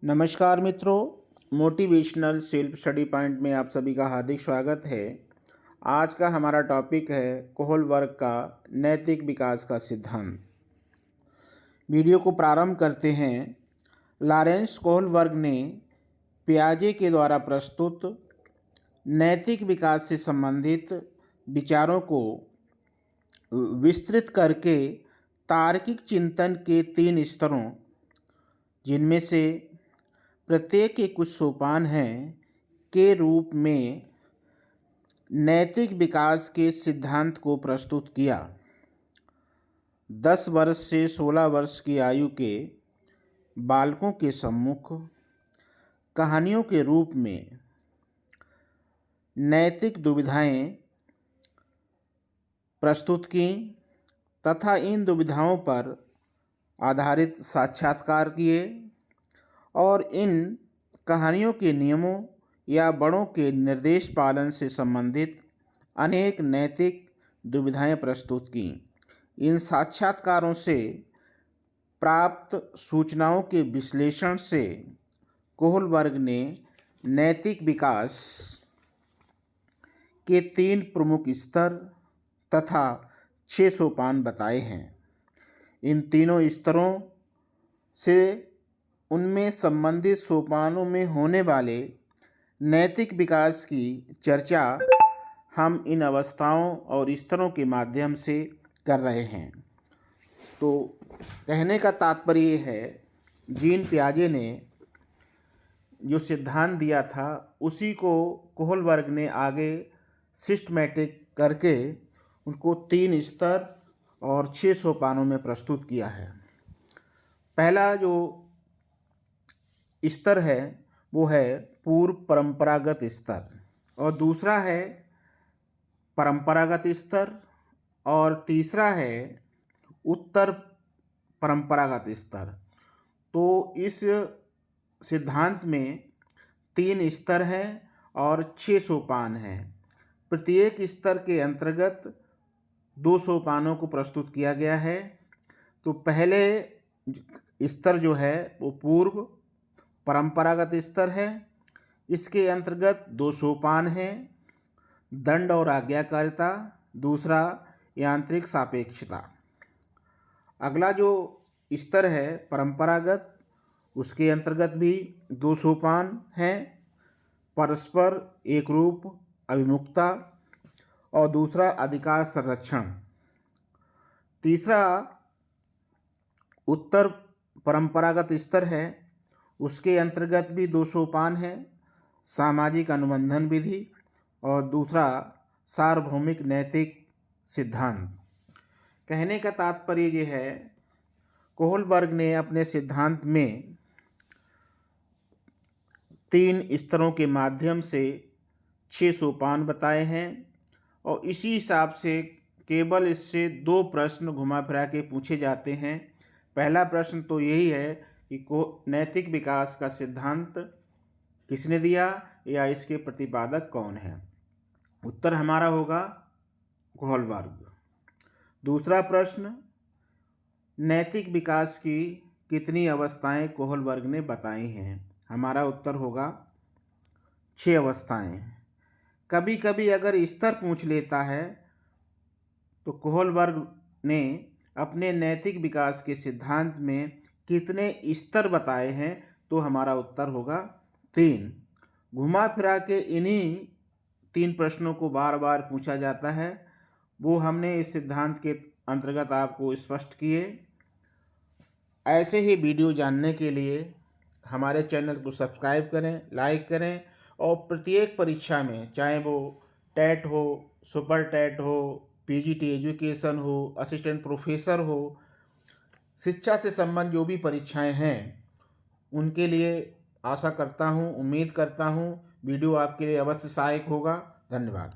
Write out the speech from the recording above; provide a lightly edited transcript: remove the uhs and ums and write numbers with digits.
नमस्कार मित्रों, motivational self study point में आप सभी का हार्दिक स्वागत है। आज का हमारा टॉपिक है कोहलबर्ग का नैतिक विकास का सिद्धांत। वीडियो को प्रारंभ करते हैं। लॉरेंस कोहलबर्ग ने पियाजे के द्वारा प्रस्तुत नैतिक विकास से संबंधित विचारों को विस्तृत करके तार्किक चिंतन के 3 स्तरों, जिनमें से प्रत्येक के कुछ सोपान हैं, के रूप में नैतिक विकास के सिद्धांत को प्रस्तुत किया। 10 वर्ष से 16 वर्ष की आयु के बालकों के सम्मुख कहानियों के रूप में नैतिक दुविधाएं प्रस्तुत की तथा इन दुविधाओं पर आधारित साक्षात्कार किए और इन कहानियों के नियमों या बड़ों के निर्देश पालन से संबंधित अनेक नैतिक दुविधाएं प्रस्तुत की। इन साक्षात्कारों से प्राप्त सूचनाओं के विश्लेषण से कोहलबर्ग ने नैतिक विकास के 3 प्रमुख स्तर तथा 6 सोपान बताए हैं। इन तीनों स्तरों से उनमें संबंधित सोपानों में होने वाले नैतिक विकास की चर्चा हम इन अवस्थाओं और स्तरों के माध्यम से कर रहे हैं। तो कहने का तात्पर्य है, जीन पियाजे ने जो सिद्धांत दिया था उसी को कोहलबर्ग ने आगे सिस्टमैटिक करके उनको 3 स्तर और 6 सोपानों में प्रस्तुत किया है। पहला जो स्तर है वो है पूर्व परंपरागत स्तर, और दूसरा है परंपरागत स्तर, और तीसरा है उत्तर परंपरागत स्तर। तो इस सिद्धांत में 3 स्तर हैं और 6 सोपान हैं। प्रत्येक स्तर के अंतर्गत 2 सोपानों को प्रस्तुत किया गया है। तो पहले स्तर जो है वो पूर्व परंपरागत स्तर है। इसके अंतर्गत 2 सोपान हैं, दंड और आज्ञाकारिता, दूसरा यांत्रिक सापेक्षता। अगला जो स्तर है परंपरागत, उसके अंतर्गत भी 2 सोपान हैं, परस्पर एकरूप अभिमुखता और दूसरा अधिकार संरक्षण। तीसरा उत्तर परंपरागत स्तर है, उसके अंतर्गत भी 2 सोपान हैं, सामाजिक अनुबंधन विधि और दूसरा सार्वभौमिक नैतिक सिद्धांत। कहने का तात्पर्य ये है, कोहलबर्ग ने अपने सिद्धांत में 3 स्तरों के माध्यम से 6 सोपान बताए हैं और इसी हिसाब से केवल इससे 2 प्रश्न घुमा फिरा के पूछे जाते हैं। पहला प्रश्न तो यही है कि नैतिक विकास का सिद्धांत किसने दिया या इसके प्रतिपादक कौन है। उत्तर हमारा होगा कोहलबर्ग। दूसरा प्रश्न, नैतिक विकास की कितनी अवस्थाएं कोहलबर्ग ने बताई हैं। हमारा उत्तर होगा 6 अवस्थाएं। कभी कभी अगर स्तर पूछ लेता है तो कोहलबर्ग ने अपने नैतिक विकास के सिद्धांत में कितने स्तर बताए हैं, तो हमारा उत्तर होगा 3। घुमा फिरा के इन्हीं 3 प्रश्नों को बार बार पूछा जाता है, वो हमने इस सिद्धांत के अंतर्गत आपको स्पष्ट किए। ऐसे ही वीडियो जानने के लिए हमारे चैनल को सब्सक्राइब करें, लाइक करें और प्रत्येक परीक्षा में, चाहे वो टेट हो, सुपर टेट हो, पीजीटी एजुकेशन हो, असिस्टेंट प्रोफेसर हो, शिक्षा से संबंध जो भी परीक्षाएं हैं उनके लिए आशा करता हूं, उम्मीद करता हूं वीडियो आपके लिए अवश्य सहायक होगा। धन्यवाद।